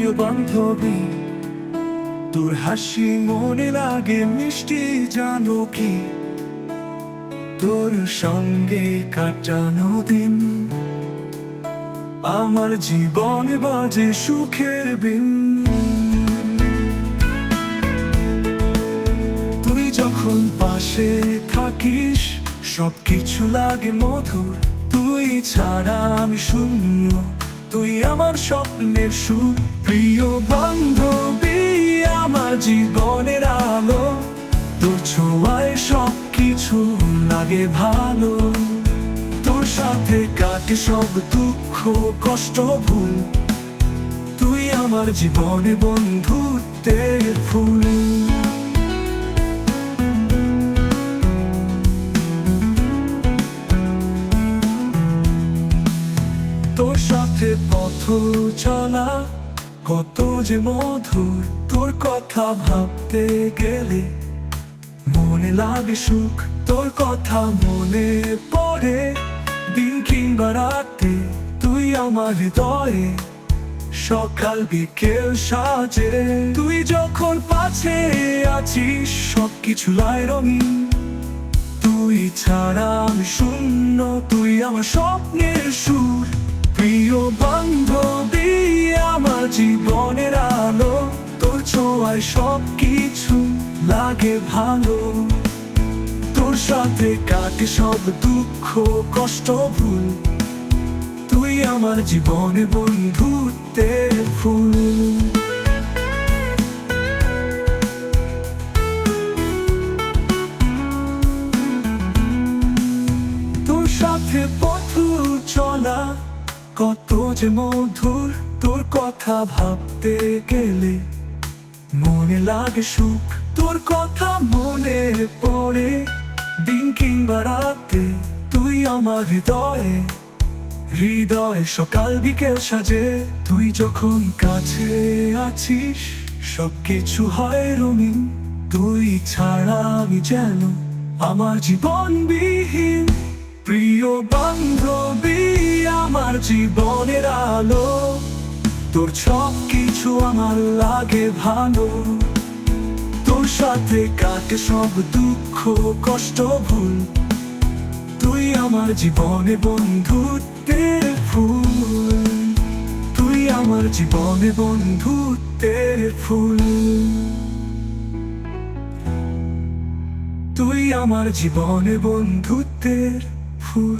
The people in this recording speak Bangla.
প্রিয় বান্ধবী, তোর হাসি মনে লাগে মিষ্টি, জানো কি তোর সঙ্গে কাটানো দিন আমার জীবনে বাজে সুখের বিন। তুই যখন পাশে থাকিস সবকিছু লাগে মধুর, তুই ছাড়া আমি শূন্য, তুই আমার স্বপ্নের সুর। প্রিয় বান্ধবী, আমার জীবনের আলো, তোর ছোঁয়ায় সবকিছু লাগে ভালো। তোর সাথে কাটে সব দুঃখ কষ্ট ভুল, তুই আমার জীবনে বন্ধুত্বের ফুল। তোর সাথে পথ চলা কত যে মধুর, তোর কথা ভাবতে গেলে মনে লাগে সুখ। তোর কথা মনে পড়ে দিন কিংবা রাতে, তুই আমার হৃদয়ে সকাল বিকেল সাজে। তুই যখন পাশে আছিস সবকিছু লাই রঙিন, তুই ছাড়া আমি শূন্য, তুই আমার স্বপ্নের সুর। প্রিয় বান্ধবী, আমার জীবনের আলো, তোর ছোঁয়ায় সবকিছু লাগে ভালো। তোর সাথে কাটে সব দুঃখ কষ্ট ভুল, তুই আমার জীবনে বন্ধুত্বের ফুল। তোর সাথে পথ চলা কত যে মধুর, তোর কথা ভাবতে গেলে মনে লাগে সুখ। তোর কথা মনে পড়ে দিন কিংবা রাতে, তুই আমার হৃদয়ে হৃদয়ে সকাল বিকেল সাজে। তুই যখন কাছে আছিস সবকিছু হয় রঙিন, তুই ছাড়া আমি যেন আমার জীবন বিহীন। প্রিয় বান্ধবী, আমার জীবনের আলো, তোর সবকিছু আমার লাগে ভালো। তোর সাথে কাটে সব দুঃখ কষ্ট ভুল, তুই আমার জীবনে বন্ধুত্বের ফুল। তুই আমার জীবনে বন্ধুত্বের ফুল। তুই আমার জীবনে বন্ধুত্বের ফুল।